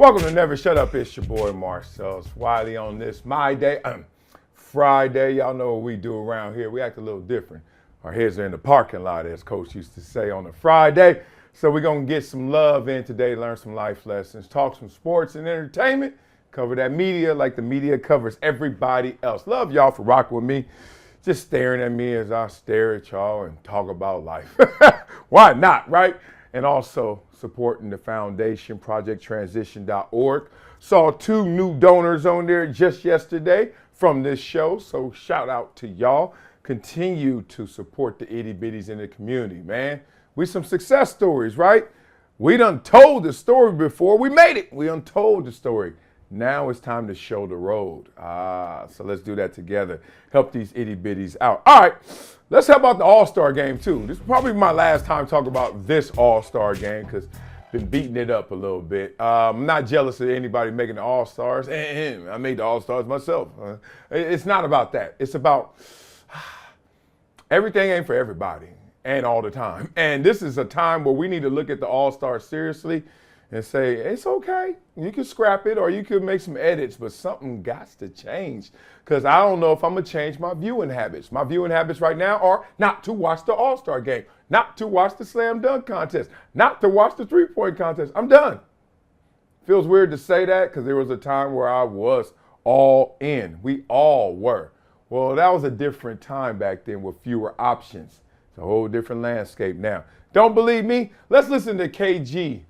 Welcome to Never Shut Up. It's your boy Marcellus Wiley on this my day, Friday. Y'all know what we do around here. We act a little different. Our heads are in the parking lot, as Coach used to say on a Friday. So we're going to get some love in today, learn some life lessons, talk some sports and entertainment, cover that media like the media covers everybody else. Love y'all for rocking with me, just staring at me as I stare at y'all and talk about life. Why not, right? And also supporting the foundation, projecttransition.org. Saw 2 new donors on there just yesterday from this show, so shout out to y'all. Continue to support the itty bitties in the community, man. We some success stories, right? We done told the story before. We made it. We done told the story. Now it's time to show the road. So let's do that together. Help these itty bitties out. All right, let's talk about the All-Star game too. This is probably my last time talking about this All-Star game because I've been beating it up a little bit. I'm not jealous of anybody making the All-Stars. I made the All-Stars myself. It's not about that. It's about everything ain't for everybody and all the time. And this is a time where we need to look at the All-Stars seriously and say, it's okay. You can scrap it or you can make some edits, but something got to change. Because I don't know if I'm going to change my viewing habits. My viewing habits right now are not to watch the All-Star game, not to watch the slam dunk contest, not to watch the three-point contest. I'm done. Feels weird to say that because there was a time where I was all in. We all were. Well, that was a different time back then with fewer options. It's a whole different landscape now. Don't believe me? Let's listen to KG.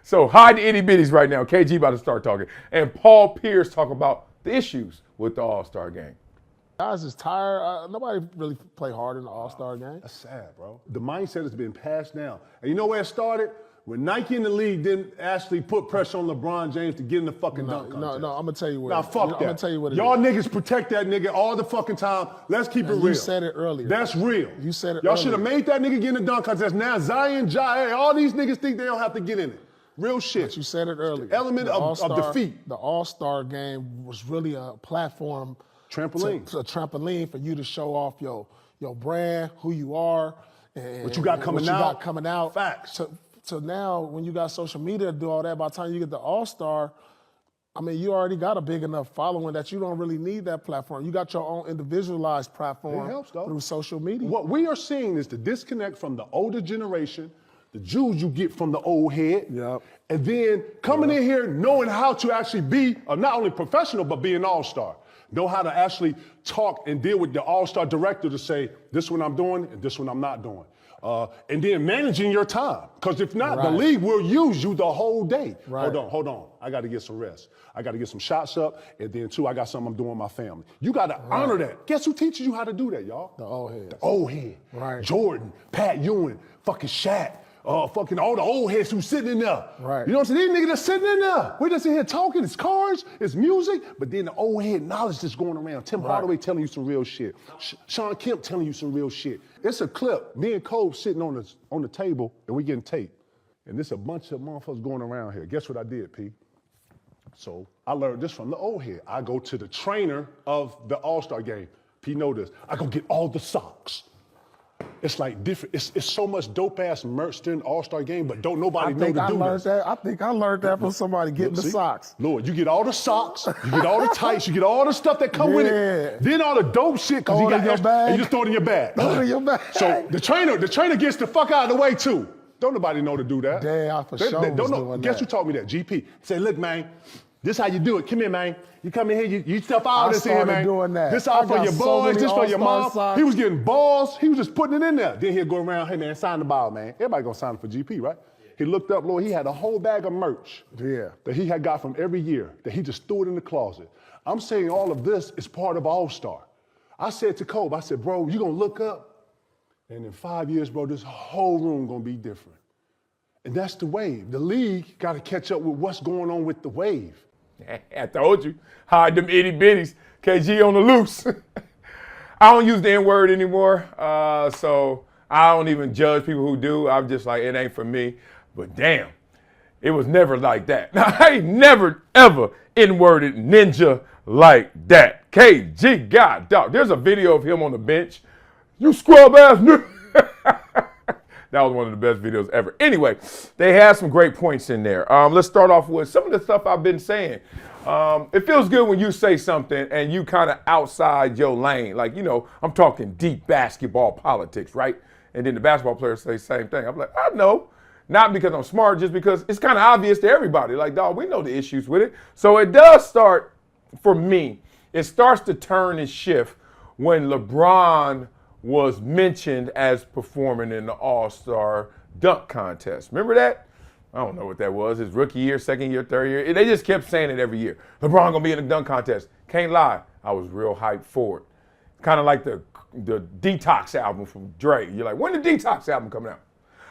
So hide the itty bitties right now. KG about to start talking. And Paul Pierce talk about the issues with the All-Star game. Guys is tired. Nobody really play hard in the All-Star game. That's sad, bro. The mindset has been passed down. And you know where it started? When Nike in the league didn't actually put pressure on LeBron James to get in the fucking dunk contest. No, I'm going to tell you what. Now, fuck that. I'm going to tell you what it Y'all is. niggas protect that nigga all the fucking time. Let's keep it real. You said it earlier. That's real. You said it Y'all earlier. should have made that nigga get in the dunk contest. Now Zion, Jai, all these niggas think they don't have to get in it. Real shit. But you said it earlier. The element of defeat. The All-Star game was really a platform. Trampoline. A trampoline for you to show off your brand, who you are. And what you got coming out. Facts. So now when you got social media to do all that, by the time you get the All-Star, I mean, you already got a big enough following that you don't really need that platform. You got your own individualized platform. It helps, though. Through social media. What we are seeing is the disconnect from the older generation, the Jews you get from the old head, Yep. and then coming in here knowing how to actually be not only professional, but be an all-star. Know how to actually talk and deal with the all-star director to say, this one I'm doing and this one I'm not doing. And then managing your time. Because if not, the league will use you the whole day. Right. Hold on. I got to get some rest. I got to get some shots up. And then, 2, I got something I'm doing with my family. You got to honor that. Guess who teaches you how to do that, y'all? The old heads. The old head. Right. Jordan, Pat Ewing, fucking Shaq. Fucking all the old heads who's sitting in there. Right. You know what I'm saying? These niggas that's sitting in there. We're just in here talking. It's cars, it's music, but then the old head knowledge that's going around. Tim Hardaway telling you some real shit. Sean Kemp telling you some real shit. It's a clip. Me and Cole sitting on the table and we getting taped. And there's a bunch of motherfuckers going around here. Guess what I did, P? So I learned this from the old head. I go to the trainer of the All-Star game. P know this. I go get all the socks. It's like different. It's so much dope ass merch during the All-Star game, but don't nobody know to do this. I think I learned that from somebody getting the socks. Lord, you get all the socks, you get all the tights, you get all the stuff that come with it. Then all the dope shit because you got your bag. And you just throw it in your bag. Throw it in your bag. So the trainer gets the fuck out of the way too. Don't nobody know to do that. Damn, I for sure was doing Guess that. who taught me that? GP. Say, look, man, this how you do it. Come here, man. You come in here, you stuff all this in here, man. Doing that. This all for your boys, this for your mom. Socks. He was getting balls. He was just putting it in there. Then he'll go around, hey, man, sign the ball, man. Everybody gonna sign for GP, right? Yeah. He looked up, Lord, he had a whole bag of merch that he had got from every year that he just threw it in the closet. I'm saying all of this is part of All-Star. I said to Kobe, I said, bro, you gonna look up, and in 5 years, bro, this whole room gonna be different. And that's the wave. The league gotta catch up with what's going on with the wave. I told you, hide them itty bitties. KG on the loose. I don't use the N-word anymore, so I don't even judge people who do. I'm just like, it ain't for me. But damn, it was never like that. Now, I ain't never, ever N-worded ninja like that. KG, God, dog. There's a video of him on the bench. You scrub ass nigga. That was one of the best videos ever. Anyway, they had some great points in there. Let's start off with some of the stuff I've been saying. It feels good when you say something and you kind of outside your lane. Like, I'm talking deep basketball politics, right? And then the basketball players say the same thing. I'm like, I know. Not because I'm smart, just because it's kind of obvious to everybody. Like, dog, we know the issues with it. So it does start, for me, it starts to turn and shift when LeBron was mentioned as performing in the All-Star dunk contest. Remember that? I don't know what that was. His rookie year, second year, third year. They just kept saying it every year. LeBron gonna be in the dunk contest. Can't lie, I was real hyped for it. Kind of like the Detox album from Dre. You're like, when the Detox album coming out?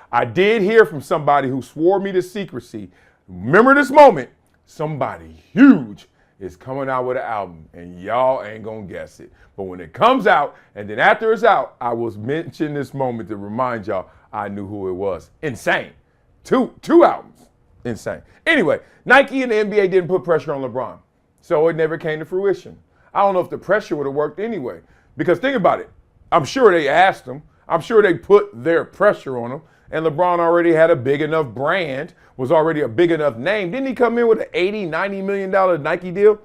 I did hear from somebody who swore me to secrecy. Remember this moment, somebody huge is coming out with an album, and y'all ain't gonna guess it. But when it comes out, and then after it's out, I was mentioning this moment to remind y'all I knew who it was. Insane. Two albums. Insane. Anyway, Nike and the NBA didn't put pressure on LeBron, so it never came to fruition. I don't know if the pressure would have worked anyway, because think about it. I'm sure they asked him. I'm sure they put their pressure on him. And LeBron already had a big enough brand, was already a big enough name. Didn't he come in with an $80, $90 million Nike deal?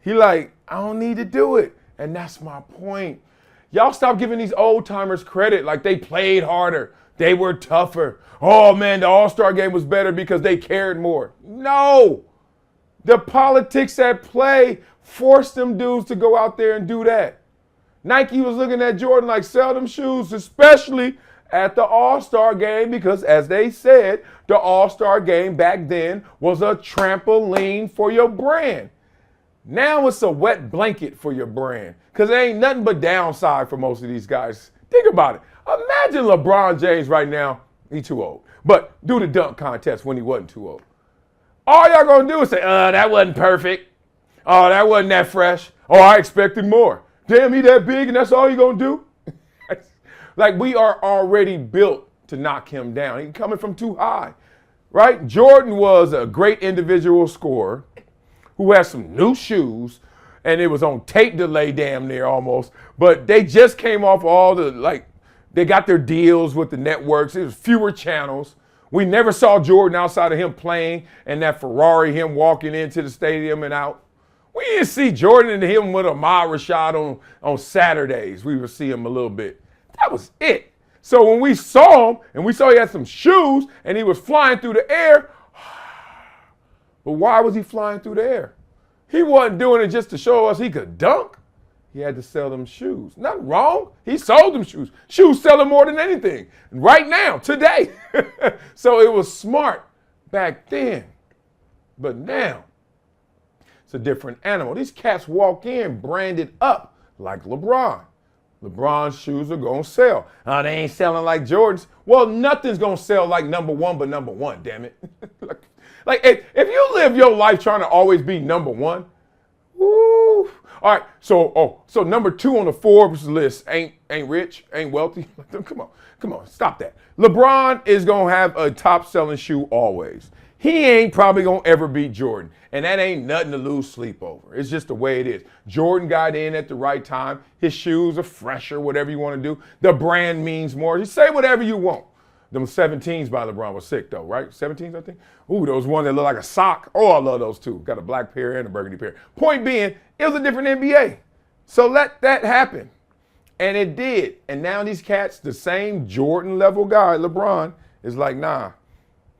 He like, I don't need to do it. And that's my point. Y'all stop giving these old timers credit like they played harder. They were tougher. Oh man, the All-Star game was better because they cared more. No. The politics at play forced them dudes to go out there and do that. Nike was looking at Jordan like, sell them shoes, especially at the All-Star game, because as they said, the All-Star game back then was a trampoline for your brand. Now it's a wet blanket for your brand, because there ain't nothing but downside for most of these guys. Think about it. Imagine LeBron James right now, he's too old, but do the dunk contest when he wasn't too old. All y'all gonna do is say, that wasn't perfect. Oh, that wasn't that fresh. Oh, I expected more. Damn, he that big and that's all you gonna do? Like, we are already built to knock him down. He's coming from too high, right? Jordan was a great individual scorer who had some new shoes, and it was on tape delay damn near almost, but they just came off all the, they got their deals with the networks. It was fewer channels. We never saw Jordan outside of him playing and that Ferrari, him walking into the stadium and out. We didn't see Jordan and him with Ahmad Rashad on Saturdays. We would see him a little bit. That was it. So when we saw him and we saw he had some shoes and he was flying through the air, but why was he flying through the air? He wasn't doing it just to show us he could dunk. He had to sell them shoes. Nothing wrong. He sold them shoes. Shoes selling more than anything right now, today. So it was smart back then. But now, it's a different animal. These cats walk in branded up like LeBron. LeBron's shoes are going to sell. They ain't selling like Jordans. Well, nothing's going to sell like number one but number one, damn it. Like if you live your life trying to always be number one, woo. All right, so number two on the Forbes list ain't rich, ain't wealthy. Come on, stop that. LeBron is going to have a top-selling shoe always. He ain't probably going to ever beat Jordan, and that ain't nothing to lose sleep over. It's just the way it is. Jordan got in at the right time. His shoes are fresher, whatever you want to do. The brand means more. You say whatever you want. Them 17s by LeBron was sick, though, right? 17s, I think. Ooh, those ones that look like a sock. Oh, I love those, too. Got a black pair and a burgundy pair. Point being, it was a different NBA. So let that happen. And it did. And now these cats, the same Jordan-level guy, LeBron, is like, nah.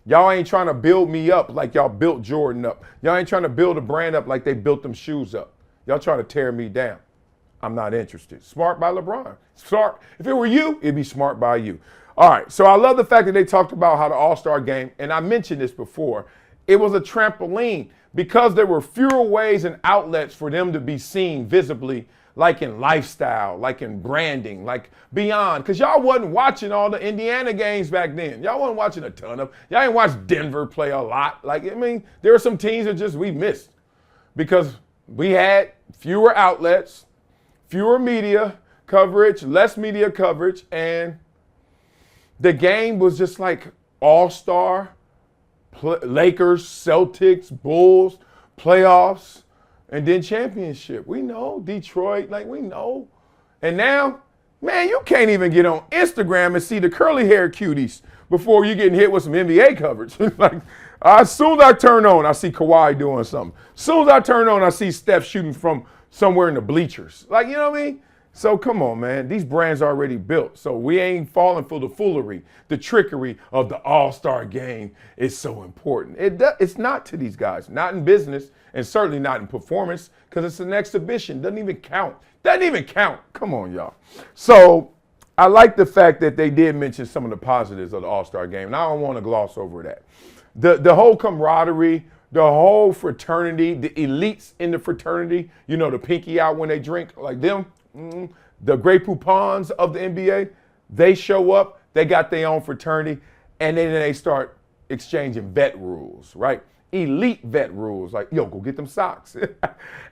Y'all ain't trying to build me up like y'all built Jordan up. Y'all ain't trying to build a brand up like they built them shoes up. Y'all trying to tear me down. I'm not interested. Smart by LeBron. Smart. If it were you, it'd be smart by you. All right, so I love the fact that they talked about how the All-Star game, and I mentioned this before, it was a trampoline because there were fewer ways and outlets for them to be seen visibly, like in lifestyle, like in branding, like beyond. Because y'all wasn't watching all the Indiana games back then. Y'all wasn't watching a ton of. Y'all ain't watched Denver play a lot. There are some teams that just we missed because we had fewer outlets, fewer media coverage, less media coverage, and the game was just like All-Star, Lakers, Celtics, Bulls, playoffs, and then championship. We know Detroit, we know. And now Man, you can't even get on Instagram and see the curly hair cuties before you're getting hit with some NBA coverage. Like, as soon as I turn on, I see Kawhi doing something. As soon as I turn on, I see Steph shooting from somewhere in the bleachers. Like, you know what I mean? So come on, man. These brands are already built. So we ain't falling for the foolery. The trickery of the All-Star game is so important. It's not to these guys. Not in business and certainly not in performance because it's an exhibition. Doesn't even count. Doesn't even count. Come on, y'all. So I like the fact that they did mention some of the positives of the All-Star game. And I don't want to gloss over that. The whole camaraderie, the whole fraternity, the elites in the fraternity, you know, the pinky out when they drink, like them, the Grey Poupons of the NBA, they show up, they got their own fraternity, and then they start exchanging vet rules, right? Elite vet rules, like, yo, go get them socks.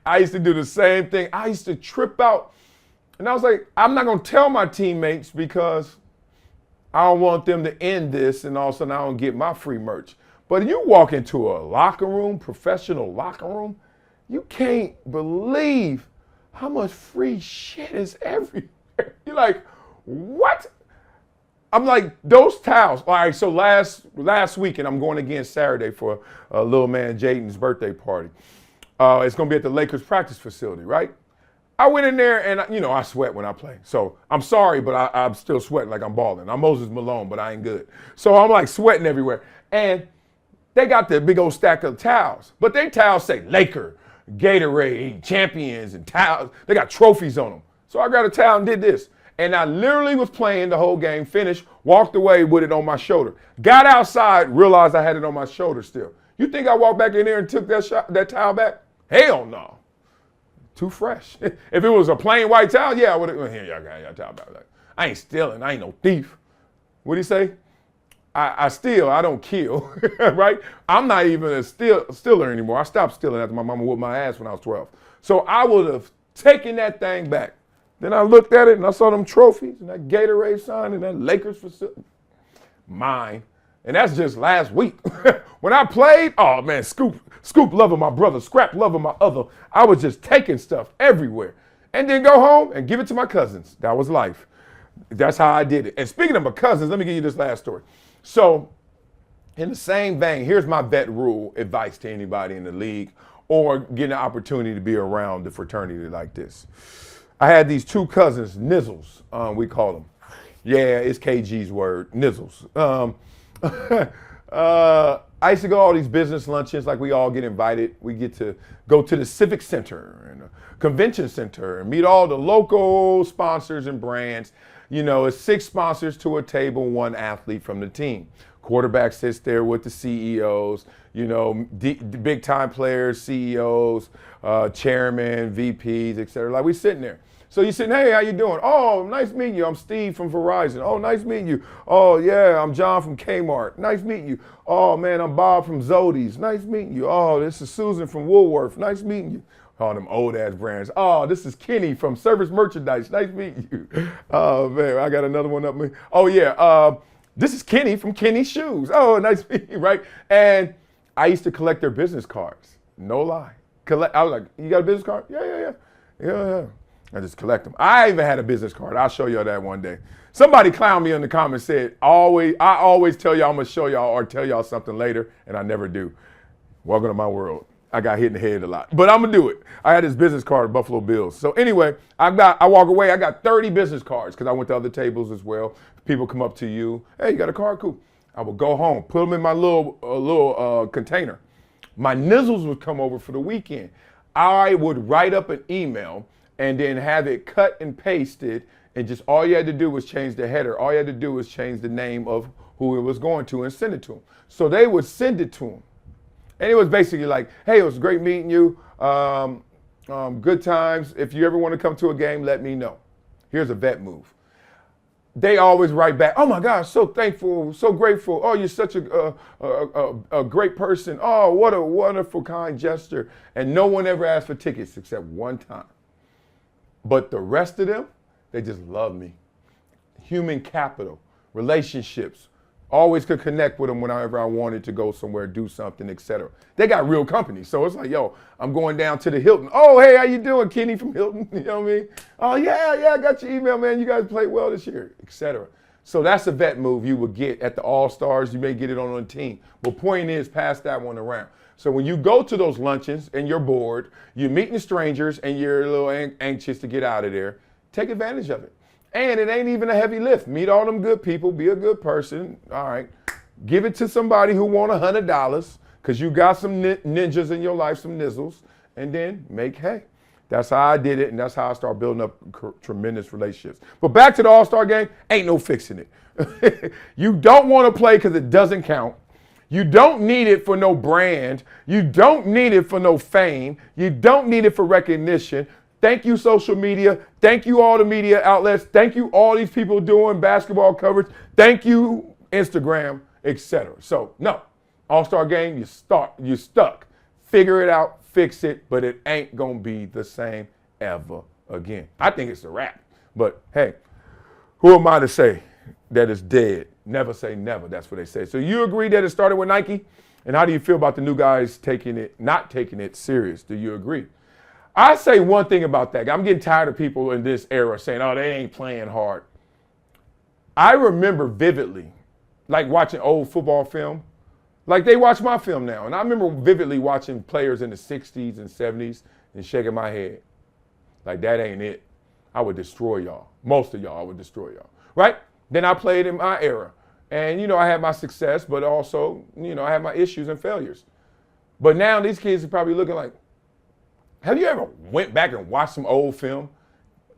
I used to do the same thing. I used to trip out, and I was like, I'm not going to tell my teammates because I don't want them to end this, and all of a sudden I don't get my free merch. But you walk into a locker room, professional locker room, you can't believe how much free shit is everywhere. You're like, what? I'm like, those towels. All right, so last weekend, I'm going again Saturday for a little man Jaden's birthday party. It's going to be at the Lakers practice facility, right? I went in there and, you know, I sweat when I play. So I'm sorry, but I'm still sweating like I'm balling. I'm Moses Malone, but I ain't good. So I'm like sweating everywhere. And they got the big old stack of towels, but they towels say Laker, Gatorade, champions, and towels. They got trophies on them. So I got a towel and did this. And I literally was playing the whole game, finished, walked away with it on my shoulder. Got outside, realized I had it on my shoulder still. You think I walked back in there and took that towel back? Hell no. Too fresh. If it was a plain white towel, yeah, I would have, here, y'all got your towel back. Like, I ain't stealing, I ain't no thief. What'd he say? I steal, I don't kill, right? I'm not even a stealer anymore. I stopped stealing after my mama whooped my ass when I was 12. So I would have taken that thing back. Then I looked at it and I saw them trophies and that Gatorade sign and that Lakers facility. Mine. And that's just last week. When I played, oh man, scoop love of my brother, scrap love of my other. I was just taking stuff everywhere. And then go home and give it to my cousins. That was life. That's how I did it. And speaking of my cousins, let me give you this last story. So, in the same vein, here's my vet rule advice to anybody in the league or getting an opportunity to be around the fraternity like this. I had these two cousins, nizzles, we call them. Yeah, it's KG's word, nizzles. I used to go to all these business luncheons, like we all get invited. We get to go to the Civic Center and the Convention Center and meet all the local sponsors and brands. You know, it's 6 sponsors to a table, 1 athlete from the team. Quarterback sits there with the CEOs, you know, big time players, CEOs, chairman, VPs, et cetera. Like we sitting there. So you sitting, hey, how you doing? Oh, nice meeting you. I'm Steve from Verizon. Oh, nice meeting you. Oh, yeah, I'm John from Kmart. Nice meeting you. Oh, man, I'm Bob from Zodi's. Nice meeting you. Oh, this is Susan from Woolworth. Nice meeting you. All them old ass brands. Oh, this is Kenny from Service Merchandise. Nice meeting you. Oh man, I got another one up me. Oh yeah, this is Kenny from Kenny Shoes. Oh, nice meeting you, right? And I used to collect their business cards. No lie. I was like, you got a business card? Yeah. I just collect them. I even had a business card. I'll show y'all that one day. Somebody clowned me in the comments, said, I always tell y'all I'm gonna show y'all or tell y'all something later, and I never do. Welcome to my world. I got hit in the head a lot, but I'm gonna do it. I had this business card at Buffalo Bills. So anyway, I walk away, I got 30 business cards because I went to other tables as well. People come up to you, hey, you got a card? Cool. I would go home, put them in my little container. My nizzles would come over for the weekend. I would write up an email and then have it cut and pasted, and just all you had to do was change the header. All you had to do was change the name of who it was going to and send it to them. So they would send it to them. And it was basically like, hey, it was great meeting you. Good times. If you ever want to come to a game, let me know. Here's a vet move. They always write back, oh my gosh, so thankful, so grateful. Oh, you're such a great person. Oh, what a wonderful, kind gesture. And no one ever asked for tickets except one time. But the rest of them, they just love me. Human capital, relationships, Always could connect with them whenever I wanted to go somewhere, do something, etc. They got real company. So it's like, yo, I'm going down to the Hilton. Oh, hey, how you doing, Kenny from Hilton? You know what I mean? Oh, yeah, I got your email, man. You guys played well this year, etc. So that's a vet move you would get at the All-Stars. You may get it on a team. But point is, pass that one around. So when you go to those luncheons and you're bored, you're meeting strangers and you're a little anxious to get out of there, take advantage of it. And it ain't even a heavy lift. Meet all them good people, be a good person. All right. Give it to somebody who want $100 because you got some ninjas in your life, some nizzles, and then make hay. That's how I did it, and that's how I started building up tremendous relationships. But back to the All-Star game, ain't no fixing it. You don't want to play because it doesn't count. You don't need it for no brand. You don't need it for no fame. You don't need it for recognition. Thank you, social media. Thank you, all the media outlets. Thank you, all these people doing basketball coverage. Thank you, Instagram, etc. So, no, All-Star game, you stuck. Figure it out, fix it, but it ain't going to be the same ever again. I think it's a wrap. But, hey, who am I to say that it's dead? Never say never, that's what they say. So you agree that it started with Nike? And how do you feel about the new guys not taking it serious? Do you agree? I say one thing about that. I'm getting tired of people in this era saying, oh, they ain't playing hard. I remember vividly, like watching old football film. Like they watch my film now. And I remember vividly watching players in the 60s and 70s and shaking my head. Like that ain't it. I would destroy y'all. Most of y'all, I would destroy y'all. Right? Then I played in my era. And, I had my success, but also, I had my issues and failures. But now these kids are probably looking like, have you ever went back and watched some old film?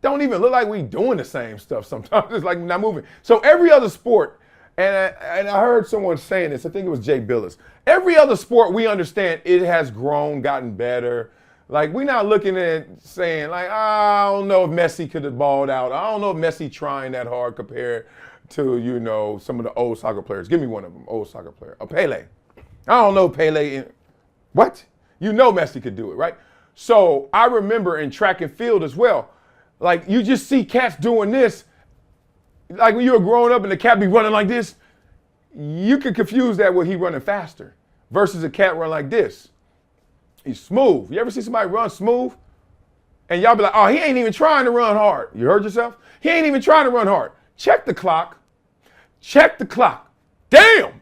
Don't even look like we doing the same stuff sometimes. It's like not moving. So every other sport, and I heard someone saying this, I think it was Jay Billis. Every other sport, we understand it has grown, gotten better. Like we're not looking at saying like, I don't know if Messi could have balled out. I don't know if Messi trying that hard compared to, some of the old soccer players. Give me one of them, old soccer player. Pele. I don't know Pele. What? Messi could do it, right? So I remember in track and field as well, like you just see cats doing this. Like when you were growing up and the cat be running like this, you could confuse that with he running faster versus a cat run like this. He's smooth. You ever see somebody run smooth? And y'all be like, oh, he ain't even trying to run hard. You heard yourself? He ain't even trying to run hard. Check the clock. Check the clock. Damn.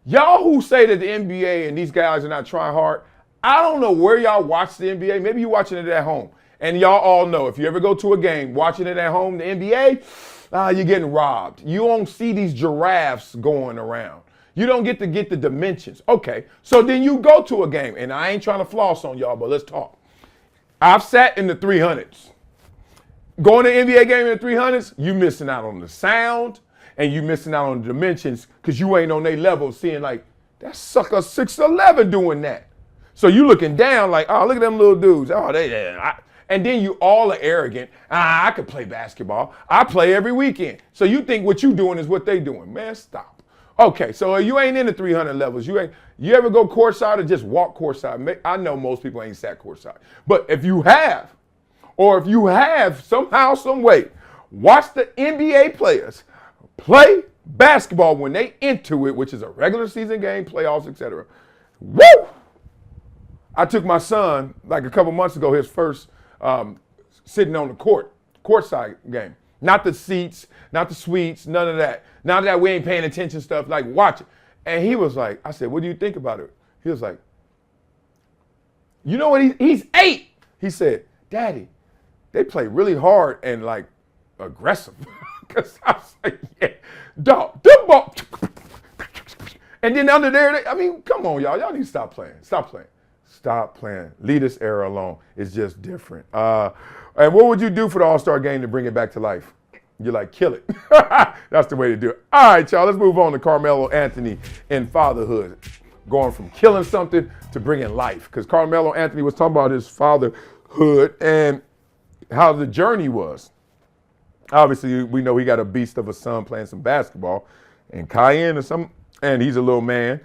Y'all who say that the NBA and these guys are not trying hard, I don't know where y'all watch the NBA. Maybe you're watching it at home. And y'all all know, if you ever go to a game, watching it at home, the NBA, you're getting robbed. You don't see these giraffes going around. You don't get the dimensions. Okay, so then you go to a game, and I ain't trying to floss on y'all, but let's talk. I've sat in the 300s. Going to an NBA game in the 300s, you missing out on the sound, and you missing out on the dimensions because you ain't on their level seeing like, that sucker 6'11" doing that. So you looking down like, oh, look at them little dudes. Oh, and then you all are arrogant. I could play basketball. I play every weekend. So you think what you doing is what they doing. Man, stop. Okay, so you ain't in the 300 levels. You ever go courtside or just walk courtside? I know most people ain't sat courtside. But if you have, or if you have somehow, some way, watch the NBA players play basketball when they into it, which is a regular season game, playoffs, etc. Woo! I took my son, like a couple months ago, his first sitting on the courtside game. Not the seats, not the suites, none of that. None of that we ain't paying attention stuff, like watch it. And he was like, I said, what do you think about it? He was like, you know what, he's 8. He said, Daddy, they play really hard and like aggressive. Because I was like, yeah, dog, the ball. And then under there, come on, y'all. Y'all need to stop playing. Stop playing. Stop playing. Leave this era alone. It's just different. And what would you do for the All-Star game to bring it back to life? You're like, kill it. That's the way to do it. All right, y'all, let's move on to Carmelo Anthony and fatherhood. Going from killing something to bringing life. Because Carmelo Anthony was talking about his fatherhood and how the journey was. Obviously, we know he got a beast of a son playing some basketball. And Cayenne or something. And he's a little man.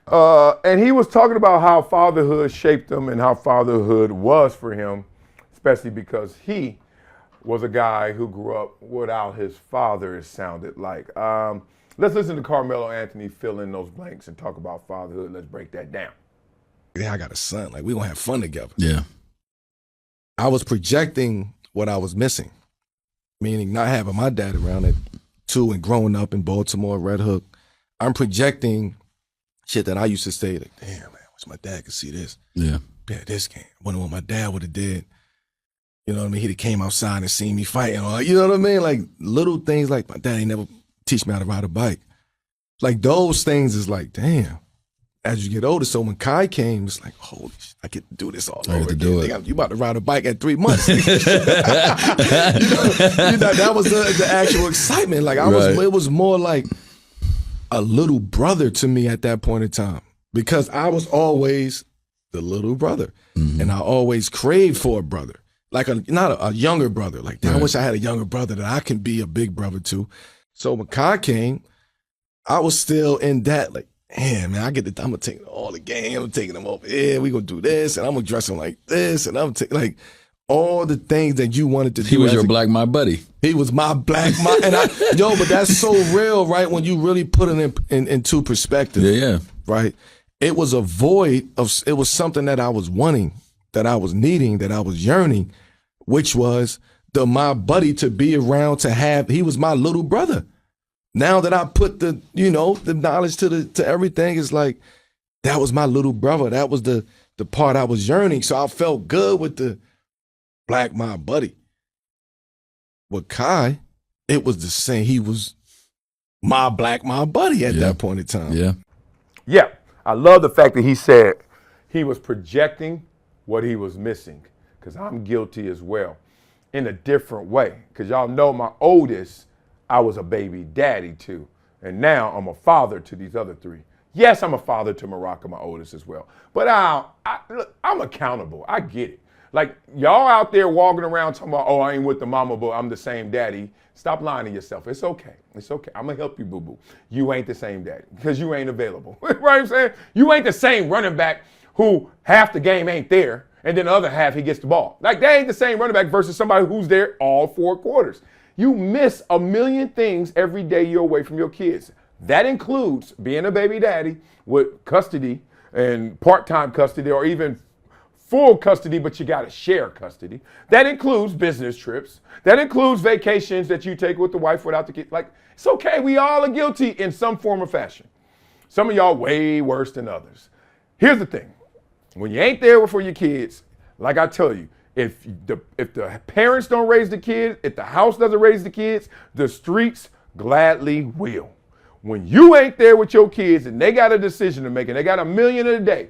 And he was talking about how fatherhood shaped him and how fatherhood was for him, especially because he was a guy who grew up without his father, it sounded like. Let's listen to Carmelo Anthony fill in those blanks and talk about fatherhood. Let's break that down. Yeah, I got a son. Like, we gonna have fun together. Yeah. I was projecting what I was missing, meaning not having my dad around at 2 and growing up in Baltimore, Red Hook. I'm projecting shit that I used to say, like, damn, man, I wish my dad could see this. Yeah. Yeah, this game. I wonder what my dad would have did. You know what I mean? He'd have came outside and seen me fighting. Or, you know what I mean? Like, little things like my dad ain't never teach me how to ride a bike. Like, those things is like, damn. As you get older, so when Kai came, it's like, holy shit, I get to do this all over again. You about to ride a bike at 3 months. you know, that was the actual excitement. Like, it was more like a little brother to me at that point in time, because I was always the little brother, and I always craved for a brother, like not a younger brother. Like, I wish I had a younger brother that I can be a big brother to. So when Kai came, I was still in that, like, man, I'm gonna take all the game. I'm taking them over here. We gonna do this, and I'm gonna dress him like this, and I'm like all the things that you wanted to do. He was your black my buddy. He was my black my, and but that's so real, right? When you really put it into perspective. Yeah. Right. It was a void it was something that I was wanting, that I was needing, that I was yearning, which was my buddy to be around, he was my little brother. Now that I put the knowledge to everything, it's like, that was my little brother. That was the part I was yearning. So I felt good with the black my buddy. With Kai, it was the same. He was my black my buddy at that point in time. Yeah. Yeah, I love the fact that he said he was projecting what he was missing, because I'm guilty as well in a different way. Because y'all know my oldest, I was a baby daddy to, and now I'm a father to these other 3. Yes, I'm a father to Morocco, my oldest, as well. But look, I'm accountable. I get it. Like, y'all out there walking around talking about, oh, I ain't with the mama, but I'm the same daddy. Stop lying to yourself. It's okay. It's okay. I'm going to help you, boo-boo. You ain't the same daddy because you ain't available. Right what I'm saying? You ain't the same running back who half the game ain't there, and then the other half he gets the ball. Like, they ain't the same running back versus somebody who's there all 4 quarters. You miss a million things every day you're away from your kids. That includes being a baby daddy with custody and part-time custody, or even full custody, but you got to share custody. That includes business trips. That includes vacations that you take with the wife without the kids. Like, it's okay. We all are guilty in some form or fashion. Some of y'all way worse than others. Here's the thing. When you ain't there for your kids, like I tell you, if the parents don't raise the kids, if the house doesn't raise the kids, the streets gladly will. When you ain't there with your kids and they got a decision to make and they got $1 million a day,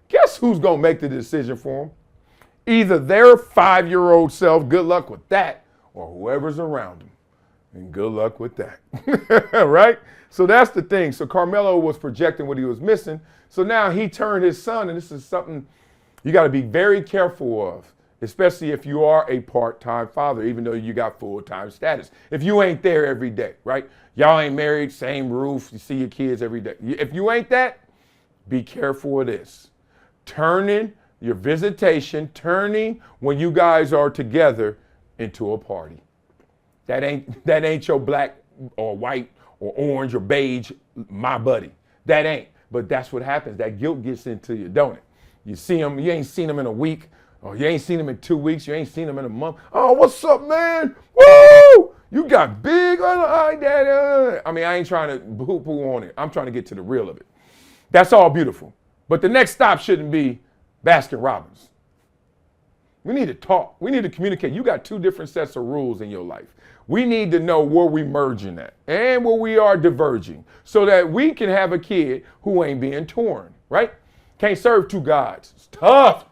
guess who's going to make the decision for them? Either their 5-year-old self, good luck with that, or whoever's around them, and good luck with that. Right? So that's the thing. So Carmelo was projecting what he was missing. So now he turned his son, and this is something you got to be very careful of, especially if you are a part-time father, even though you got full-time status. If you ain't there every day, right? Y'all ain't married, same roof, you see your kids every day. If you ain't that, be careful of this. Turning your visitation, turning when you guys are together into a party. That ain't your black or white or orange or beige, my buddy. That ain't. But that's what happens. That guilt gets into you, don't it? You see them, you ain't seen them in a week, or you ain't seen them in 2 weeks, you ain't seen them in a month. Oh, what's up, man? Woo! You got big on the eye, daddy. I mean, I ain't trying to poo-poo on it. I'm trying to get to the real of it. That's all beautiful. But the next stop shouldn't be Baskin Robbins. We need to talk. We need to communicate. You got 2 different sets of rules in your life. We need to know where we merging at and where we are diverging so that we can have a kid who ain't being torn, right? Can't serve 2 gods. It's tough.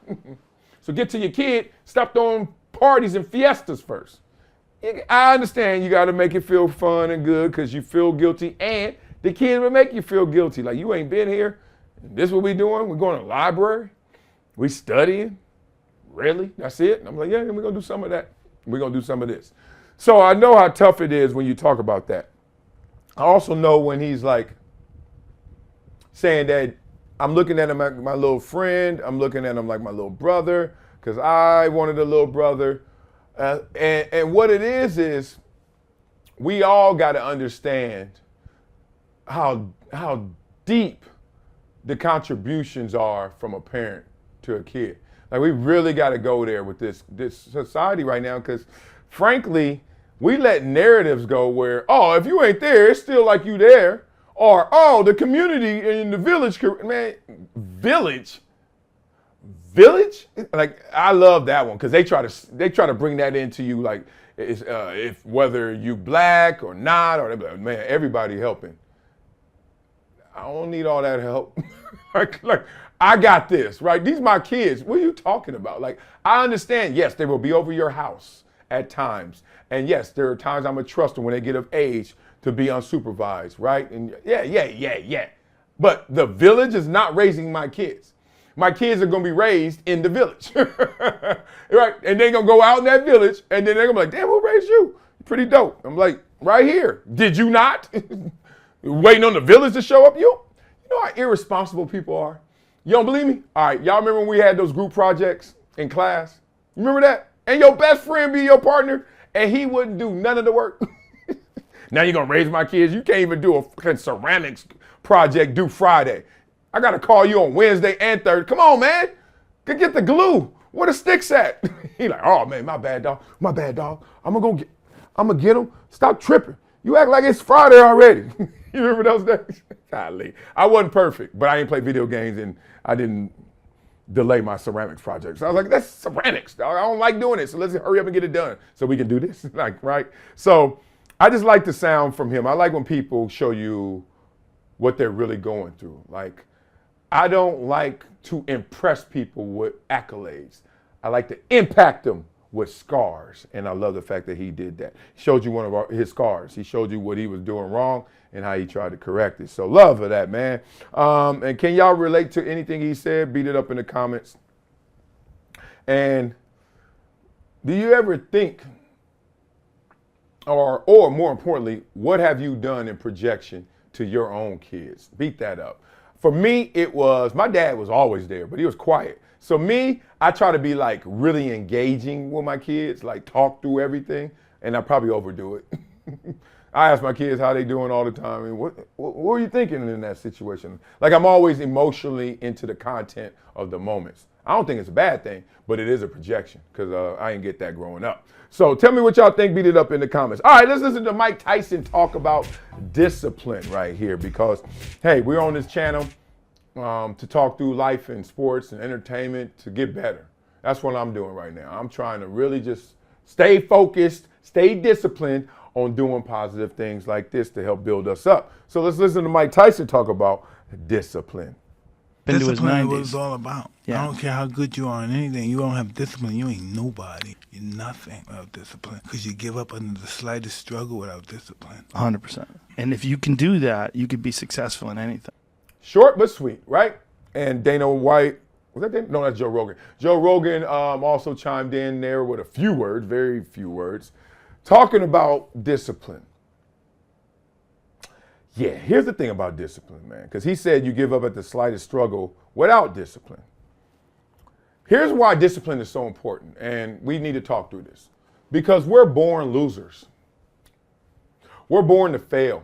So get to your kid. Stop throwing parties and fiestas first. I understand you got to make it feel fun and good because you feel guilty, and the kid will make you feel guilty. Like, you ain't been here. This is what we doing. We're going to the library. We studying. Really? That's it? And I'm like, yeah, we're going to do some of that. We're going to do some of this. So I know how tough it is when you talk about that. I also know when he's like saying that I'm looking at him like my little friend. I'm looking at him like my little brother because I wanted a little brother. And what it is we all got to understand how deep the contributions are from a parent to a kid. Like, we really got to go there with this society right now, because frankly, we let narratives go where, oh, if you ain't there, it's still like you there. Or, oh, the community in the village, man, village? Like, I love that one, because they try to bring that into you, like, if whether you black or not, or like, man, everybody helping. I don't need all that help. like I got this, right? These my kids. What are you talking about? Like, I understand, yes, they will be over your house at times. And yes, there are times I'm gonna trust them when they get of age to be unsupervised, right? And yeah. But the village is not raising my kids. My kids are gonna be raised in the village, right? And they're gonna go out in that village, and then they're gonna be like, damn, who raised you? Pretty dope. I'm like, right here. Did you not? Waiting on the village to show up? You know how irresponsible people are? You don't believe me? All right, y'all remember when we had those group projects in class? You remember that? And your best friend be your partner, and he wouldn't do none of the work. Now you're gonna raise my kids? You can't even do a fucking ceramics project due Friday. I gotta call you on Wednesday and Thursday. Come on, man. Get the glue. Where the sticks at? He like, oh man, my bad, dog. I'm gonna get them. Stop tripping. You act like it's Friday already. You remember those days? Golly. I wasn't perfect, but I didn't play video games, and I didn't delay my ceramics project. So I was like, that's ceramics, dog. I don't like doing it, so let's hurry up and get it done so we can do this. Like, right? So I just like the sound from him. I like when people show you what they're really going through. Like, I don't like to impress people with accolades. I like to impact them with scars. And I love the fact that he did that. He showed you one of his scars. He showed you what he was doing wrong and how he tried to correct it. So love for that, man. And can y'all relate to anything he said? Beat it up in the comments. And do you ever think, or more importantly, what have you done in projection to your own kids? Beat that up. For me, it was, my dad was always there, but he was quiet. So me, I try to be like really engaging with my kids, like talk through everything, and I probably overdo it. I ask my kids how they doing all the time, and what were you thinking in that situation? Like, I'm always emotionally into the content of the moments. I don't think it's a bad thing, but it is a projection, because I didn't get that growing up. So tell me what y'all think. Beat it up in the comments. All right, let's listen to Mike Tyson talk about discipline right here, because, hey, we're on this channel to talk through life and sports and entertainment to get better. That's what I'm doing right now. I'm trying to really just stay focused, stay disciplined on doing positive things like this to help build us up. So let's listen to Mike Tyson talk about discipline. Discipline is what it's all about. Yeah. I don't care how good you are in anything. You don't have discipline, you ain't nobody. You're nothing without discipline, because you give up under the slightest struggle without discipline. 100%. And if you can do that, you could be successful in anything. Short but sweet, right? And Dana White, was that Dana? No, that's Joe Rogan. Joe Rogan also chimed in there with a few words, very few words, talking about discipline. Yeah, here's the thing about discipline, man, because he said you give up at the slightest struggle without discipline. Here's why discipline is so important, and we need to talk through this. Because we're born losers. We're born to fail.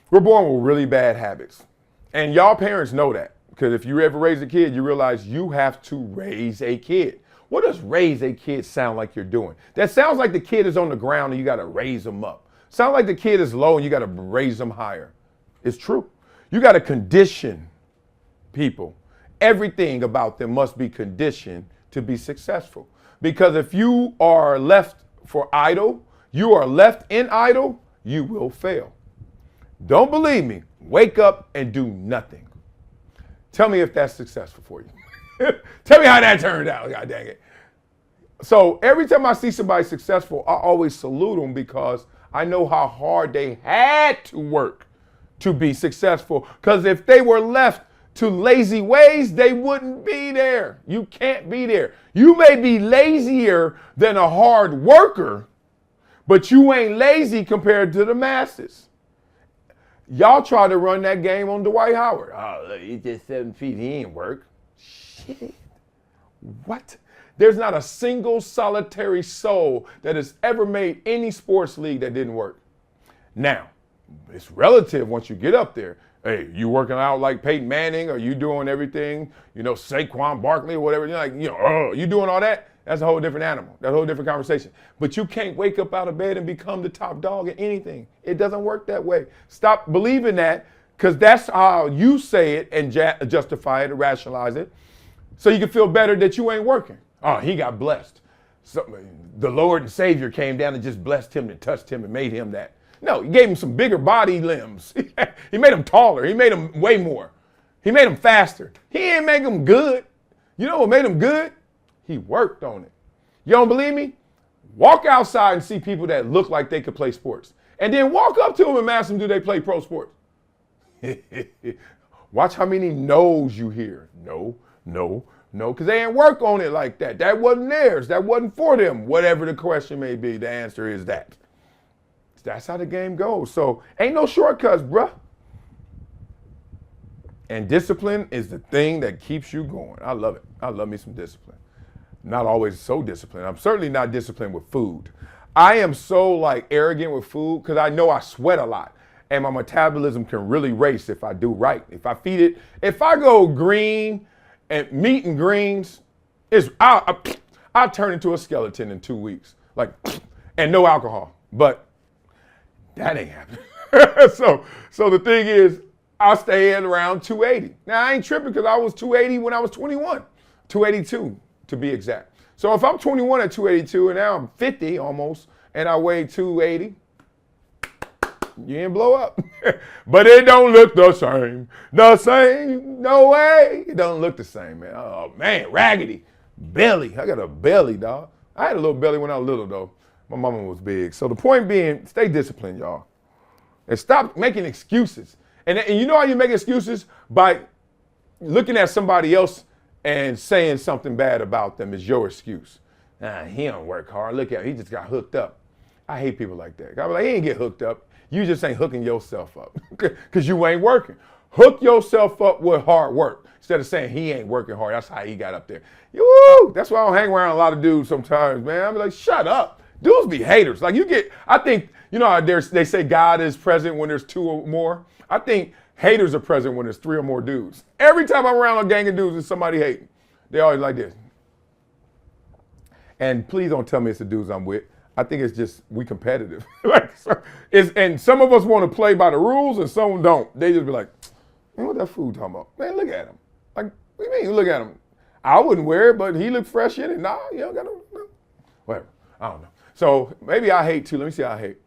We're born with really bad habits. And y'all parents know that, because if you ever raise a kid, you realize you have to raise a kid. What does raise a kid sound like you're doing? That sounds like the kid is on the ground and you got to raise them up. Sound like the kid is low and you got to raise them higher. It's true. You got to condition people. Everything about them must be conditioned to be successful. Because if you are left for idle, you are left in idle, you will fail. Don't believe me? Wake up and do nothing. Tell me if that's successful for you. Tell me how that turned out. God dang it. So every time I see somebody successful, I always salute them, because I know how hard they had to work to be successful. Because if they were left to lazy ways, they wouldn't be there. You can't be there. You may be lazier than a hard worker, but you ain't lazy compared to the masses. Y'all try to run that game on Dwight Howard. Oh, look, he's just 7 feet. He ain't work. Shit. What? There's not a single solitary soul that has ever made any sports league that didn't work. Now, it's relative once you get up there. Hey, you working out like Peyton Manning? Are you doing everything? Saquon Barkley or whatever. You're like, you doing all that? That's a whole different animal. That's a whole different conversation. But you can't wake up out of bed and become the top dog at anything. It doesn't work that way. Stop believing that, because that's how you say it and justify it and rationalize it, so you can feel better that you ain't working. Oh, he got blessed. So, the Lord and Savior came down and just blessed him and touched him and made him that. No, he gave him some bigger body limbs. He made him taller. He made him way more. He made him faster. He didn't make him good. You know what made him good? He worked on it. You don't believe me? Walk outside and see people that look like they could play sports. And then walk up to them and ask them, do they play pro sports? Watch how many no's you hear. No, because they ain't work on it like that. That wasn't theirs. That wasn't for them. Whatever the question may be, the answer is that. That's how the game goes. So ain't no shortcuts, bruh. And discipline is the thing that keeps you going. I love it. I love me some discipline. Not always so disciplined. I'm certainly not disciplined with food. I am so arrogant with food because I know I sweat a lot. And my metabolism can really race if I do right. If I feed it, if I go green and meat and greens, I'll turn into a skeleton in 2 weeks. And no alcohol. But that ain't happening. So the thing is, I'll stay at around 280. Now, I ain't tripping because I was 280 when I was 21. 282 to be exact. So if I'm 21 at 282 and now I'm 50 almost and I weigh 280, you didn't blow up. But it don't look the same. The same, no way. It don't look the same, man. Oh, man, raggedy. Belly. I got a belly, dog. I had a little belly when I was little, though. My mama was big. So the point being, stay disciplined, y'all. And stop making excuses. And you know how you make excuses? By looking at somebody else and saying something bad about them is your excuse. He don't work hard. Look at him. He just got hooked up. I hate people like that. I'm like, he ain't get hooked up. You just ain't hooking yourself up because you ain't working. Hook yourself up with hard work instead of saying he ain't working hard. That's how he got up there. Woo! That's why I don't hang around a lot of dudes sometimes, man. I'm like, shut up. Dudes be haters. I think, how they say God is present when there's two or more. I think haters are present when there's three or more dudes. Every time I'm around a gang of dudes and somebody hating, they always like this. And please don't tell me it's the dudes I'm with. I think it's just we competitive. And some of us want to play by the rules and some don't. They just be like, man, what that food talking about? Man, look at him. What do you mean? Look at him. I wouldn't wear it, but he looked fresh in it. Nah, you don't got no. Whatever. I don't know. So maybe I hate too. Let me see how I hate.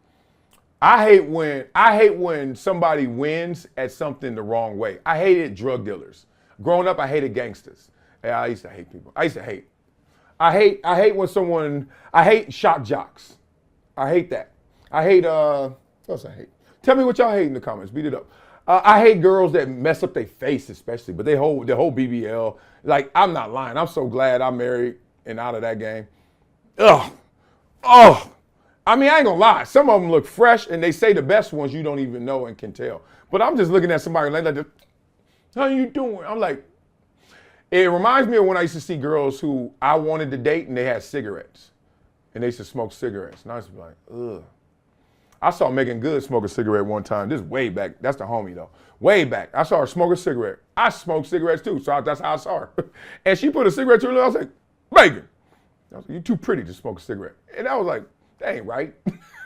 I hate when somebody wins at something the wrong way. I hated drug dealers. Growing up, I hated gangsters. I used to hate people. I hate I hate shock jocks. I hate that. I hate, what else I hate? Tell me what y'all hate in the comments. Beat it up. I hate girls that mess up their face especially, but the whole BBL. I'm not lying. I'm so glad I'm married and out of that game. Ugh. Oh. I mean, I ain't gonna lie. Some of them look fresh, and they say the best ones you don't even know and can tell. But I'm just looking at somebody like this. How you doing? I'm like, it reminds me of when I used to see girls who I wanted to date, and they had cigarettes, and they used to smoke cigarettes, and I was like, ugh. I saw Megan Good smoke a cigarette one time. This is way back. That's the homie though. Way back. I saw her smoke a cigarette. I smoked cigarettes too, so that's how I saw her. And she put a cigarette to her lips. I was like, Megan, you're too pretty to smoke a cigarette. And I was like, that ain't right.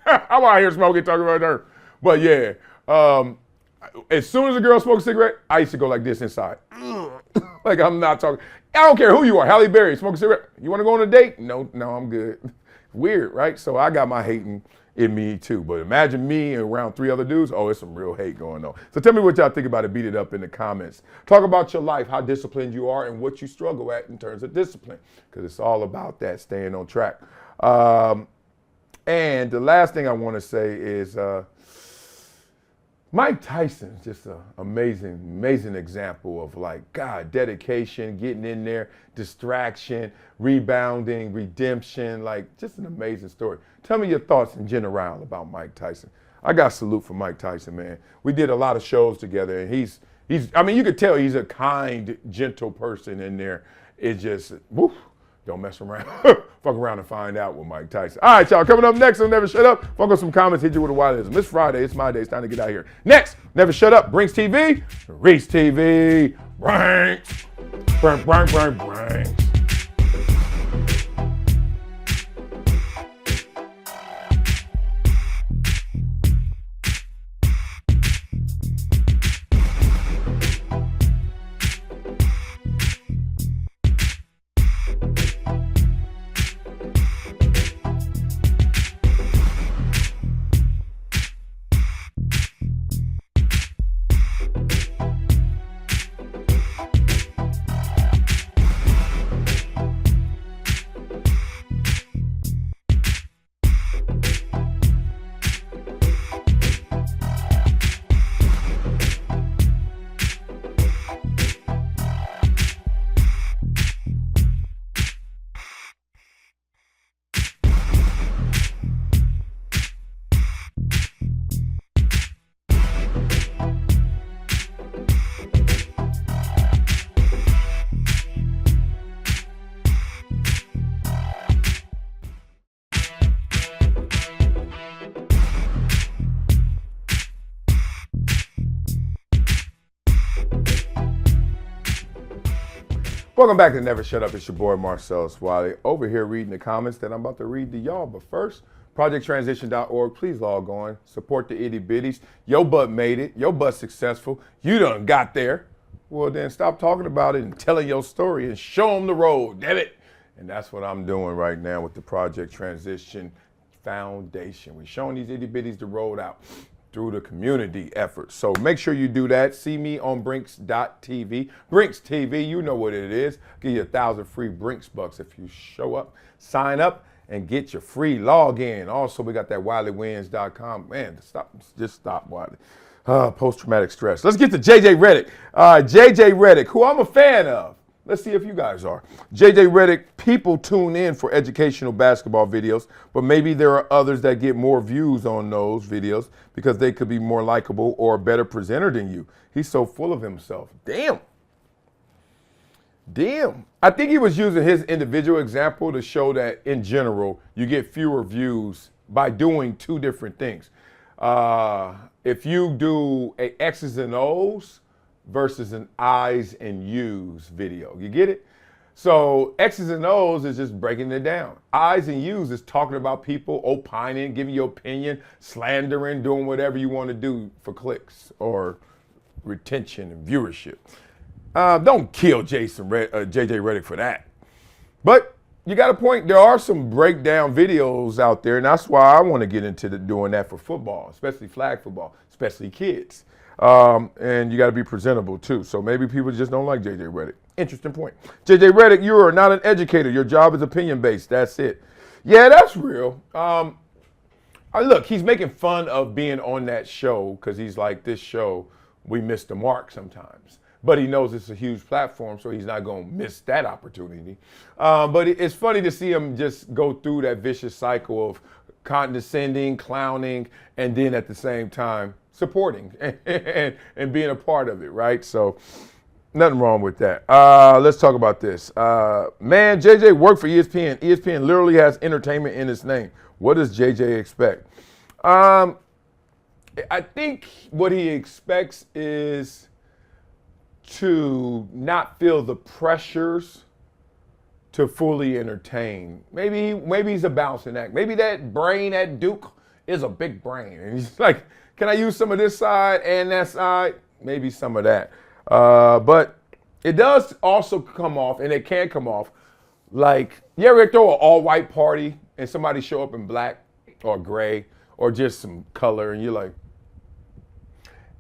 I'm out here smoking, talking about her. But yeah, as soon as a girl smokes a cigarette, I used to go like this inside. Like I'm not talking. I don't care who you are. Halle Berry, smoke a cigarette. You want to go on a date? No, I'm good. Weird, right? So I got my hating in me too. But imagine me and around three other dudes. Oh, it's some real hate going on. So tell me what y'all think about it. Beat it up in the comments. Talk about your life, how disciplined you are, and what you struggle at in terms of discipline. Because it's all about that, staying on track. And the last thing I want to say is Mike Tyson is just an amazing example of dedication, getting in there, distraction, rebounding, redemption, just an amazing story. Tell me your thoughts in general about Mike Tyson. I got salute for Mike Tyson, man. We did a lot of shows together, and he's I mean, you could tell he's a kind, gentle person in there. It's just, woof, Don't mess around. Fuck around and find out with Mike Tyson. All right, y'all. Coming up next on Never Shut Up. Fuck up some comments. Hit you with a Wileyism. It's Friday. It's my day. It's time to get out of here. Next, Never Shut Up. Brinks TV. Reese TV. Brinks. Brinks. Welcome back to Never Shut Up. It's your boy Marcellus Wiley over here reading the comments that I'm about to read to y'all. But first, projecttransition.org. Please log on. Support the itty bitties. Your butt made it. Your butt successful. You done got there. Well, then stop talking about it and telling your story and show them the road, damn it. And that's what I'm doing right now with the Project Transition Foundation. We're showing these itty bitties the road out through the community effort. So make sure you do that. See me on Brinks.tv. Brinks TV, you know what it is. Give you 1,000 free Brinks bucks if you show up, sign up, and get your free login. Also, we got that WileyWins.com. Man, just stop, Wiley. Post-traumatic stress. Let's get to JJ Redick. JJ Redick, who I'm a fan of. Let's see if you guys are. JJ Redick, people tune in for educational basketball videos, but maybe there are others that get more views on those videos because they could be more likable or a better presenter than you. He's so full of himself. Damn. I think he was using his individual example to show that in general, you get fewer views by doing two different things. If you do a X's and O's versus an I's and U's video. You get it? So X's and O's is just breaking it down. I's and U's is talking about people, opining, giving your opinion, slandering, doing whatever you want to do for clicks or retention and viewership. Don't kill JJ Redick for that. But you got a point. There are some breakdown videos out there, and that's why I want to get into doing that for football, especially flag football, especially kids. And you got to be presentable too. So maybe people just don't like JJ Redick. Interesting point. JJ Redick, you are not an educator. Your job is opinion-based. That's it. Yeah, that's real. Look, he's making fun of being on that show because he's like, this show, we miss the mark sometimes. But he knows it's a huge platform, so he's not going to miss that opportunity. But it's funny to see him just go through that vicious cycle of condescending, clowning, and then at the same time, supporting and being a part of it, right? So nothing wrong with that. Let's talk about this. Man, JJ worked for ESPN. ESPN literally has entertainment in its name. What does JJ expect? I think what he expects is to not feel the pressures to fully entertain. Maybe he's a balancing act. Maybe that brain at Duke is a big brain. And he's like, can I use some of this side and that side? Maybe some of that. But it does also come off, and it can come off, like, you ever throw an all-white party and somebody show up in black or gray or just some color, and you're like,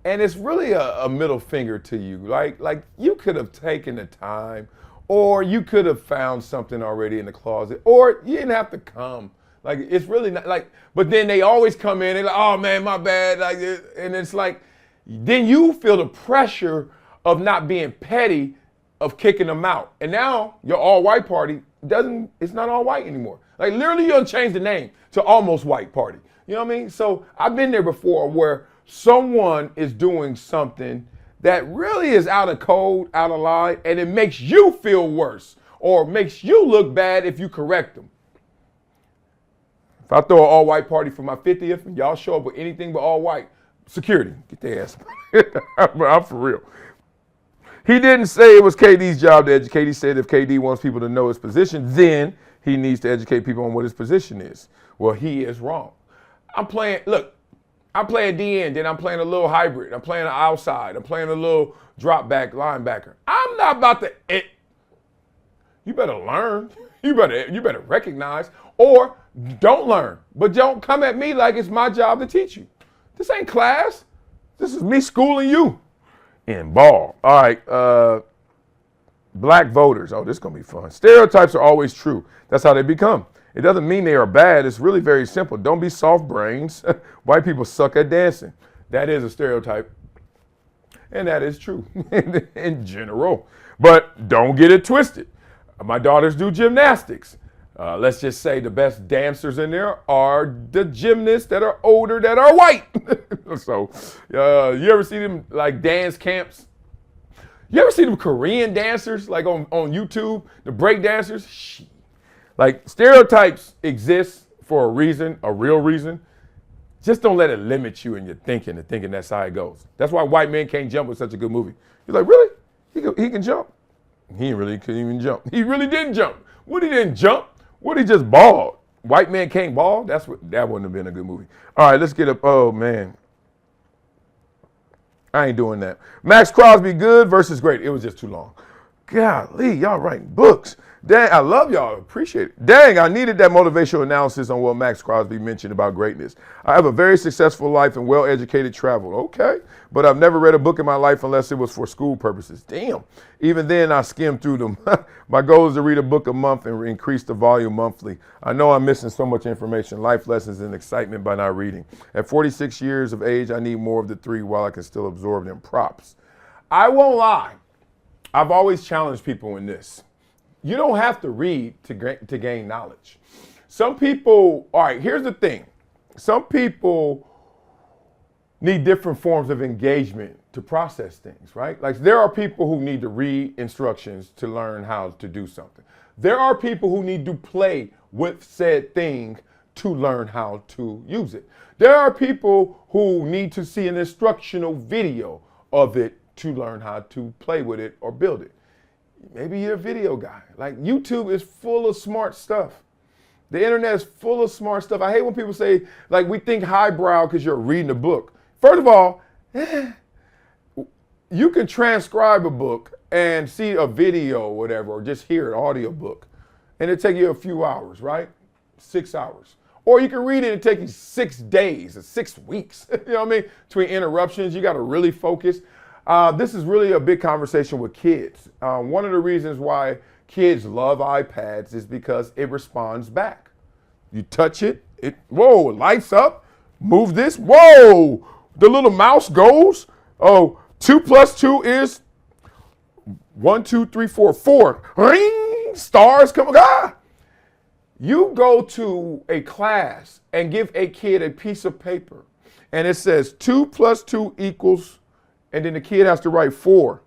and it's really a middle finger to you. Like you could have taken the time, or you could have found something already in the closet, or you didn't have to come. Like, it's really not like, but then they always come in and like, oh man, my bad. Like, and it's like, then you feel the pressure of not being petty, of kicking them out. And now your all white party it's not all white anymore. Like, literally you done changed the name to almost white party. You know what I mean? So I've been there before where someone is doing something that really is out of code, out of line, and it makes you feel worse. or makes you look bad if you correct them. If I throw an all-white party for my 50th and y'all show up with anything but all white, security, get their ass. I'm for real. He didn't say it was KD's job to educate. He said if KD wants people to know his position, then he needs to educate people on what his position is. Well, he is wrong. I'm playing DN, then I'm playing a little hybrid. I'm playing an outside. I'm playing a little drop back linebacker. I'm not about to, you better learn. You better recognize, or don't learn. But don't come at me like it's my job to teach you. This ain't class. This is me schooling you in ball. All right, black voters. Oh, this is going to be fun. Stereotypes are always true. That's how they become. It doesn't mean they are bad. It's really very simple. Don't be soft brains. White people suck at dancing. That is a stereotype. And that is true in general. But don't get it twisted. My daughters do gymnastics. Let's just say the best dancers in there are the gymnasts that are older that are white. So you ever see them like dance camps? You ever see them Korean dancers like on YouTube, the break dancers? Like stereotypes exist for a reason, a real reason. Just don't let it limit you in your thinking and thinking that's how it goes. That's why White Men Can't Jump was such a good movie. You're like, really? He can jump? He really couldn't even jump. He really didn't jump. Woody didn't jump. Woody just balled. White Man Can't Ball? That wouldn't have been a good movie. All right, let's get up. Oh, man. I ain't doing that. Max Crosby, good versus great. It was just too long. Golly, y'all writing books. Dang, I love y'all. Appreciate it. Dang, I needed that motivational analysis on what Max Crosby mentioned about greatness. I have a very successful life and well-educated travel. Okay, but I've never read a book in my life unless it was for school purposes. Damn. Even then, I skimmed through them. My goal is to read a book a month and increase the volume monthly. I know I'm missing so much information, life lessons, and excitement by not reading. At 46 years of age, I need more of the three while I can still absorb them. Props. I won't lie. I've always challenged people in this. You don't have to read to gain knowledge. Some people, all right, here's the thing. Some people need different forms of engagement to process things, right? Like there are people who need to read instructions to learn how to do something. There are people who need to play with said thing to learn how to use it. There are people who need to see an instructional video of it to learn how to play with it or build it. Maybe you're a video guy. Like YouTube is full of smart stuff. The internet is full of smart stuff. I hate when people say, like, we think highbrow because you're reading a book. First of all, you can transcribe a book and see a video or whatever, or just hear an audio book, and it'll take you a few hours, right? 6 hours. Or you can read it and take you 6 days or 6 weeks. You know what I mean? Between interruptions, you got to really focus. This is really a big conversation with kids. One of the reasons why kids love iPads is because it responds back. You touch it, whoa, it lights up. Move this, whoa, the little mouse goes. Oh, 2 + 2 is 1, 2, 3, 4, 4. Ring, stars come. You go to a class and give a kid a piece of paper, and it says 2 + 2 equals. And then the kid has to write 4.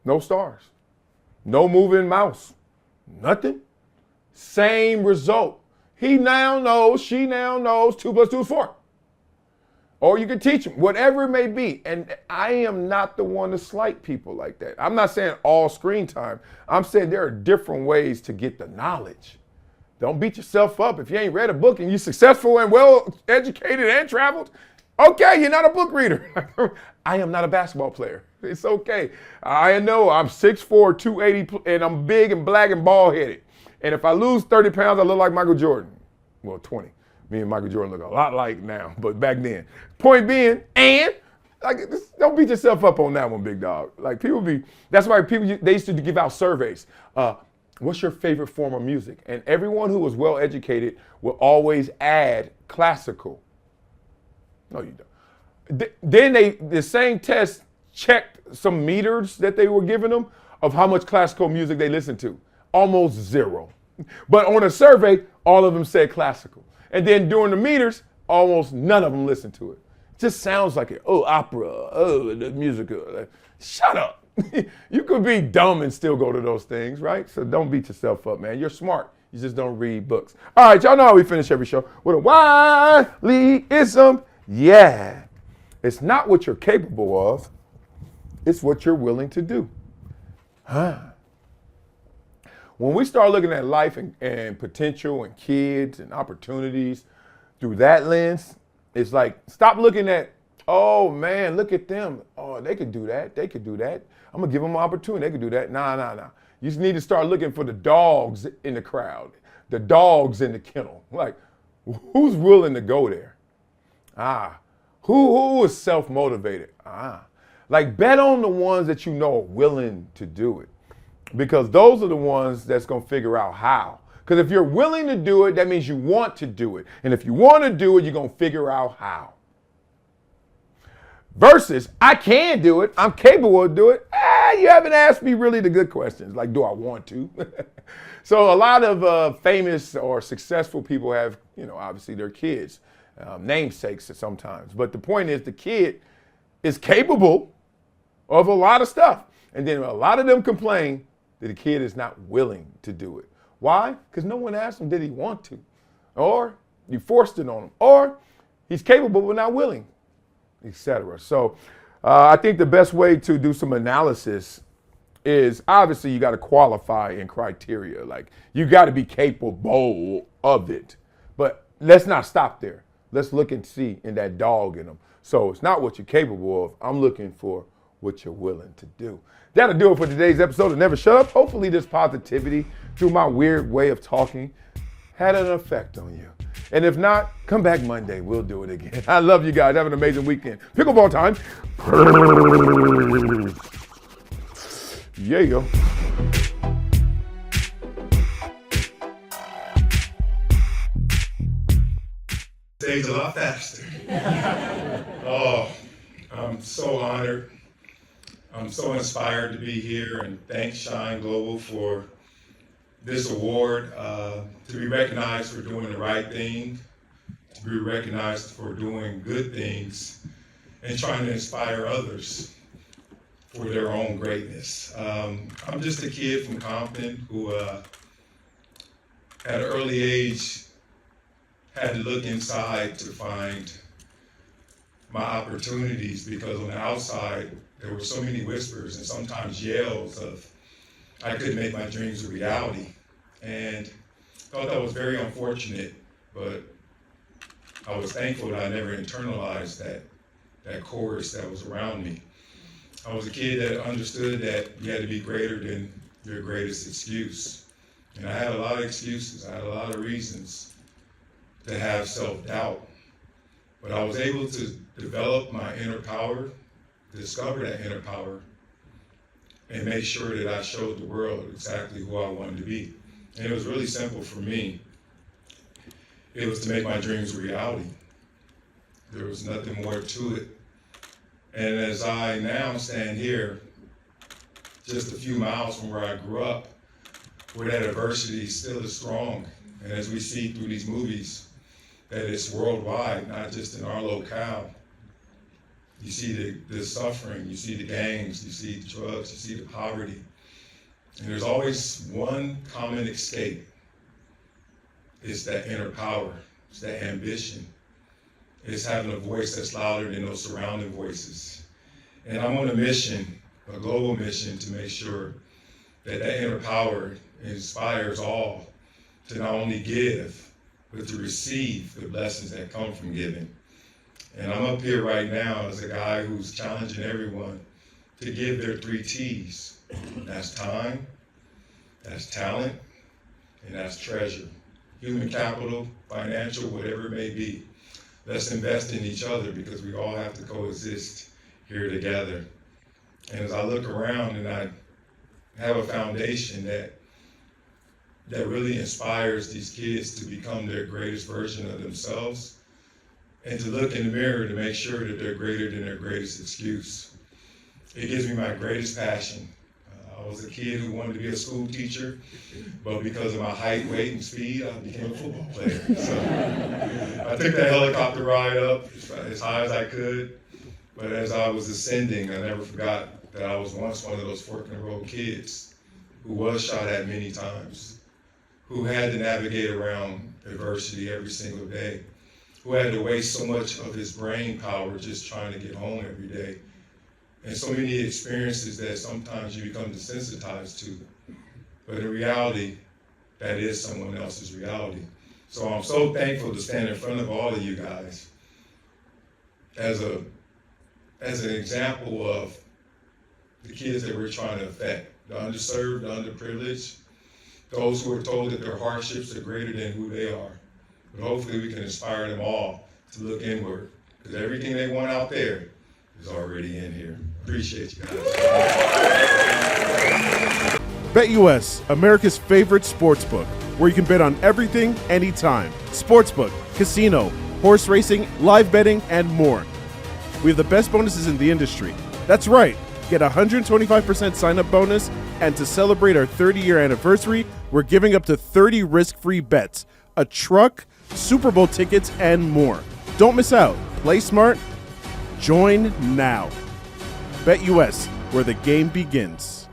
No stars. No moving mouse. Nothing. Same result. He now knows, she now knows 2 + 2 is 4. Or you can teach him, whatever it may be. And I am not the one to slight people like that. I'm not saying all screen time. I'm saying there are different ways to get the knowledge. Don't beat yourself up. If you ain't read a book and you're successful and well educated and traveled, okay, you're not a book reader. I am not a basketball player. It's okay. I know I'm 6'4", 280, and I'm big and black and bald-headed. And if I lose 30 pounds, I look like Michael Jordan. Well, 20. Me and Michael Jordan look a lot like now, but back then. Point being, and like, don't beat yourself up on that one, big dog. Like that's why they used to give out surveys. What's your favorite form of music? And everyone who was well-educated would always add classical. No, you don't. Then the same test checked some meters that they were giving them of how much classical music they listened to. Almost 0. But on a survey, all of them said classical. And then during the meters, almost none of them listened to it. Just sounds like it. Oh, opera. Oh, the musical. Shut up. You could be dumb and still go to those things, right? So don't beat yourself up, man. You're smart. You just don't read books. All right, y'all know how we finish every show with a Wileyism. Yeah. It's not what you're capable of. It's what you're willing to do. When we start looking at life and potential and kids and opportunities through that lens, it's like, stop looking at, oh man, look at them. Oh, they could do that. They could do that. I'm gonna give them an opportunity. They could do that. Nah. You just need to start looking for the dogs in the crowd, the dogs in the kennel. Like, who's willing to go there? Who is self-motivated? Like, bet on the ones that you know are willing to do it, because those are the ones that's gonna figure out how. Because if you're willing to do it, that means you want to do it. And if you want to do it, you're gonna figure out how. Versus, I can do it, I'm capable of doing it. You haven't asked me really the good questions, like, do I want to? So a lot of famous or successful people have, obviously their kids, namesakes sometimes. But the point is, the kid is capable of a lot of stuff. And then a lot of them complain that the kid is not willing to do it. Why? Because no one asked him, did he want to? Or you forced it on him. Or he's capable but not willing, etc. So I think the best way to do some analysis is, obviously you got to qualify in criteria. Like, you got to be capable of it. But let's not stop there. Let's look and see in that dog in them. So it's not what you're capable of. I'm looking for what you're willing to do. That'll do it for today's episode of Never Shut Up. Hopefully this positivity through my weird way of talking had an effect on you. And if not, come back Monday. We'll do it again. I love you guys. Have an amazing weekend. Pickleball time. Yeah, yo. Stage a lot faster. Oh, I'm so honored. I'm so inspired to be here, and thanks Shine Global for this award, to be recognized for doing the right thing, to be recognized for doing good things, and trying to inspire others for their own greatness. I'm just a kid from Compton who, at an early age, had to look inside to find my opportunities, because on the outside, there were so many whispers and sometimes yells of, I couldn't make my dreams a reality. And thought that was very unfortunate, but I was thankful that I never internalized that chorus that was around me. I was a kid that understood that you had to be greater than your greatest excuse. And I had a lot of excuses. I had a lot of reasons to have self-doubt. But I was able to develop my inner power, discover that inner power, and make sure that I showed the world exactly who I wanted to be. And it was really simple for me. It was to make my dreams a reality. There was nothing more to it. And as I now stand here, just a few miles from where I grew up, where that adversity still is strong. And as we see through these movies, that it's worldwide, not just in our locale. You see the suffering, you see the gangs, you see the drugs, you see the poverty. And there's always one common escape. It's that inner power, it's that ambition. It's having a voice that's louder than those surrounding voices. And I'm on a mission, a global mission, to make sure that that inner power inspires all to not only give, but to receive the blessings that come from giving. And I'm up here right now as a guy who's challenging everyone to give their 3 T's. That's time, that's talent, and that's treasure. Human capital, financial, whatever it may be. Let's invest in each other, because we all have to coexist here together. And as I look around and I have a foundation that really inspires these kids to become their greatest version of themselves, and to look in the mirror to make sure that they're greater than their greatest excuse. It gives me my greatest passion. I was a kid who wanted to be a school teacher, but because of my height, weight, and speed, I became a football player. So I took that helicopter ride up as high as I could, but as I was ascending, I never forgot that I was once one of those fork in the road kids who was shot at many times, who had to navigate around adversity every single day, who had to waste so much of his brain power just trying to get home every day. And so many experiences that sometimes you become desensitized to. But in reality, that is someone else's reality. So I'm so thankful to stand in front of all of you guys as an example of the kids that we're trying to affect, the underserved, the underprivileged, those who are told that their hardships are greater than who they are. But hopefully we can inspire them all to look inward, because everything they want out there is already in here. Appreciate you guys. BetUS, America's favorite sports book, where you can bet on everything, anytime. Sportsbook, casino, horse racing, live betting, and more. We have the best bonuses in the industry. That's right. Get a 125% sign-up bonus, and to celebrate our 30-year anniversary, we're giving up to 30 risk-free bets, a truck, Super Bowl tickets, and more. Don't miss out. Play smart. Join now. BetUS, where the game begins.